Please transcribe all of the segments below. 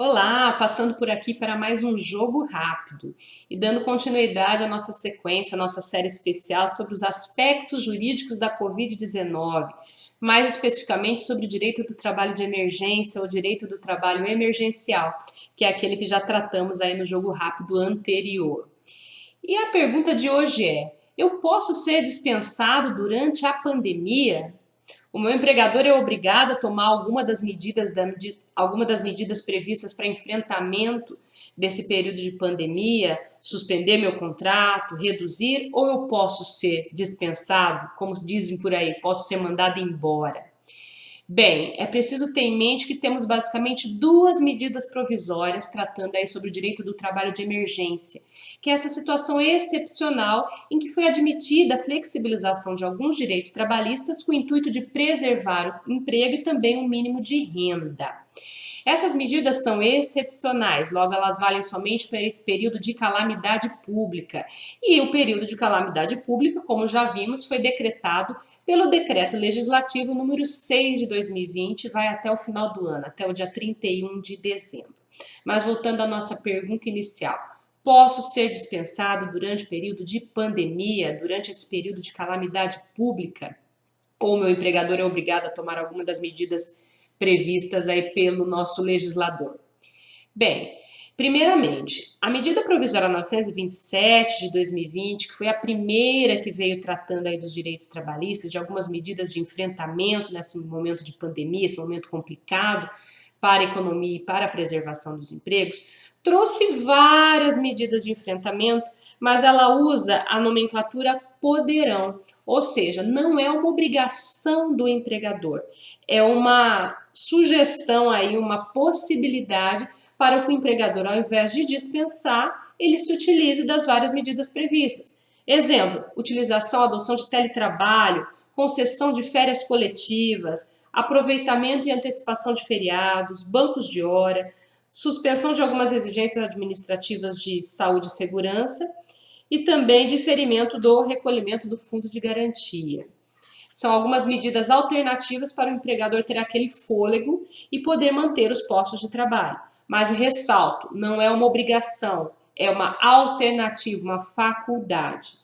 Olá, passando por aqui para mais um jogo rápido e dando continuidade à nossa sequência, à nossa série especial sobre os aspectos jurídicos da Covid-19, mais especificamente sobre o direito do trabalho de emergência ou direito do trabalho emergencial, que é aquele que já tratamos aí no jogo rápido anterior. E a pergunta de hoje é: eu posso ser dispensado durante a pandemia? O meu empregador é obrigado a tomar alguma das medidas previstas para enfrentamento desse período de pandemia, suspender meu contrato, reduzir, ou eu posso ser dispensado, como dizem por aí, posso ser mandado embora? Bem, é preciso ter em mente que temos basicamente duas medidas provisórias tratando aí sobre o direito do trabalho de emergência, que é essa situação excepcional em que foi admitida a flexibilização de alguns direitos trabalhistas com o intuito de preservar o emprego e também um mínimo de renda. Essas medidas são excepcionais, logo elas valem somente para esse período de calamidade pública. E o período de calamidade pública, como já vimos, foi decretado pelo Decreto Legislativo número 6 de 2020, vai até o final do ano, até o dia 31 de dezembro. Mas voltando à nossa pergunta inicial, posso ser dispensado durante o período de pandemia, durante esse período de calamidade pública? Ou meu empregador é obrigado a tomar alguma das medidas previstas aí pelo nosso legislador? Bem, primeiramente, a medida provisória 927 de 2020, que foi a primeira que veio tratando aí dos direitos trabalhistas, de algumas medidas de enfrentamento nesse momento de pandemia, esse momento complicado para a economia e para a preservação dos empregos, trouxe várias medidas de enfrentamento, mas ela usa a nomenclatura poderão, ou seja, não é uma obrigação do empregador, é uma sugestão aí, uma possibilidade para que o empregador, ao invés de dispensar, ele se utilize das várias medidas previstas. Exemplo, utilização, adoção de teletrabalho, concessão de férias coletivas, aproveitamento e antecipação de feriados, bancos de hora, suspensão de algumas exigências administrativas de saúde e segurança e também diferimento do recolhimento do fundo de garantia. São algumas medidas alternativas para o empregador ter aquele fôlego e poder manter os postos de trabalho. Mas ressalto, não é uma obrigação, é uma alternativa, uma faculdade.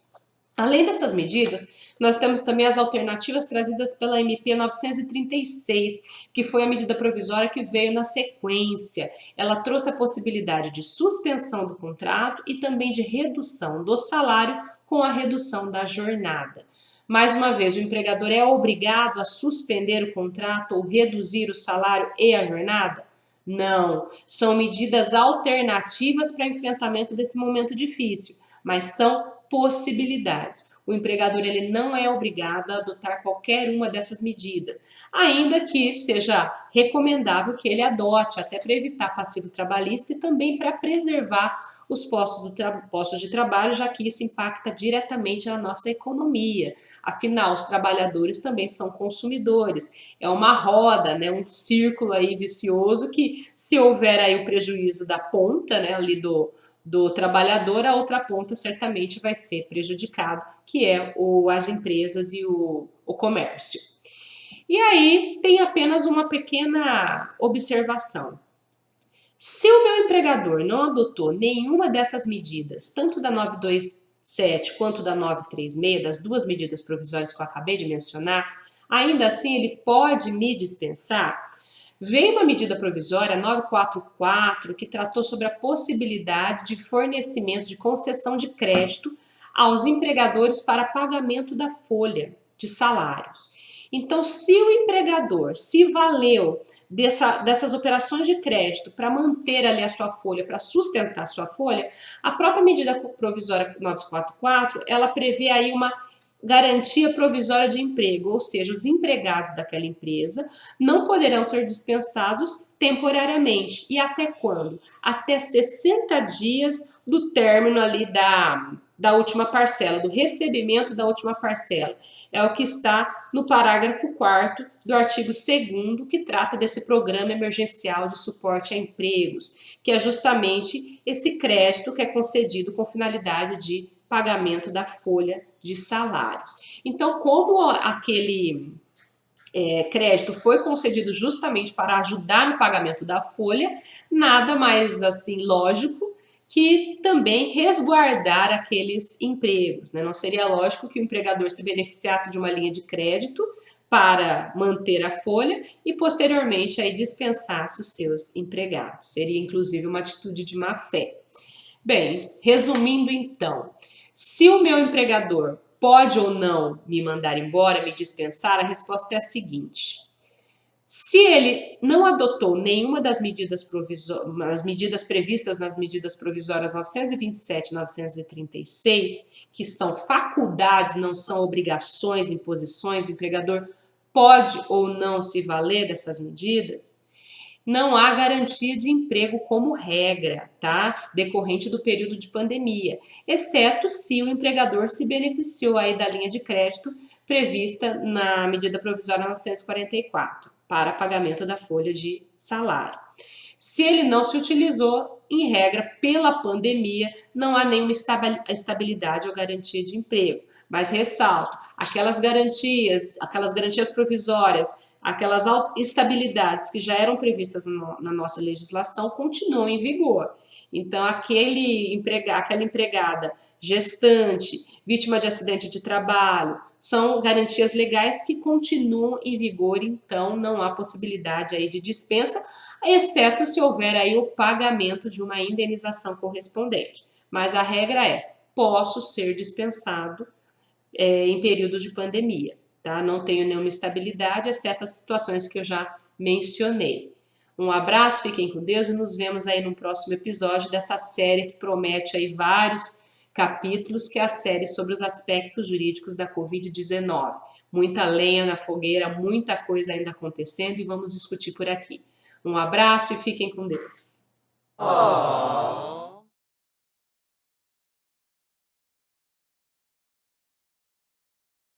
Além dessas medidas, nós temos também as alternativas trazidas pela MP 936, que foi a medida provisória que veio na sequência. Ela trouxe a possibilidade de suspensão do contrato e também de redução do salário com a redução da jornada. Mais uma vez, o empregador é obrigado a suspender o contrato ou reduzir o salário e a jornada? Não, são medidas alternativas para enfrentamento desse momento difícil, mas são possibilidades. O empregador ele não é obrigado a adotar qualquer uma dessas medidas, ainda que seja recomendável que ele adote, até para evitar passivo trabalhista e também para preservar os postos de trabalho, já que isso impacta diretamente na nossa economia. Afinal, os trabalhadores também são consumidores. É uma roda, né, um círculo aí vicioso que, se houver aí o prejuízo da ponta, né, ali do trabalhador, a outra ponta certamente vai ser prejudicada, que é as empresas e o comércio. E aí tem apenas uma pequena observação. Se o meu empregador não adotou nenhuma dessas medidas, tanto da 927 quanto da 936, das duas medidas provisórias que eu acabei de mencionar, ainda assim ele pode me dispensar? Veio uma medida provisória 944 que tratou sobre a possibilidade de fornecimento de concessão de crédito aos empregadores para pagamento da folha de salários. Então, se o empregador se valeu dessas operações de crédito para manter ali a sua folha, para sustentar a sua folha, a própria medida provisória 944, ela prevê aí uma garantia provisória de emprego, ou seja, os empregados daquela empresa não poderão ser dispensados temporariamente. E até quando? Até 60 dias do término ali da última parcela, do recebimento da última parcela. É o que está no parágrafo 4º do artigo 2º, que trata desse programa emergencial de suporte a empregos, que é justamente esse crédito que é concedido com finalidade de pagamento da folha de salários. Então, como crédito foi concedido justamente para ajudar no pagamento da folha, nada mais assim lógico que também resguardar aqueles empregos, né? Não seria lógico que o empregador se beneficiasse de uma linha de crédito para manter a folha e posteriormente aí dispensasse os seus empregados. Seria inclusive uma atitude de má fé. Bem, resumindo então, se o meu empregador pode ou não me mandar embora, me dispensar, a resposta é a seguinte: se ele não adotou nenhuma das medidas, previstas nas medidas provisórias 927 e 936, que são faculdades, não são obrigações, imposições, o empregador pode ou não se valer dessas medidas, não há garantia de emprego como regra, tá? Decorrente do período de pandemia, exceto se o empregador se beneficiou aí da linha de crédito prevista na medida provisória 944 para pagamento da folha de salário. Se ele não se utilizou, em regra, pela pandemia, não há nenhuma estabilidade ou garantia de emprego. Mas ressalto, aquelas garantias provisórias, aquelas estabilidades que já eram previstas na nossa legislação continuam em vigor. Então, aquela empregada gestante, vítima de acidente de trabalho, são garantias legais que continuam em vigor, então não há possibilidade aí de dispensa, exceto se houver aí o pagamento de uma indenização correspondente. Mas a regra é: posso ser dispensado em período de pandemia, tá? Não tenho nenhuma estabilidade, exceto as situações que eu já mencionei. Um abraço, fiquem com Deus e nos vemos aí no próximo episódio dessa série que promete aí vários capítulos, que é a série sobre os aspectos jurídicos da Covid-19. Muita lenha na fogueira, muita coisa ainda acontecendo e vamos discutir por aqui. Um abraço e fiquem com Deus.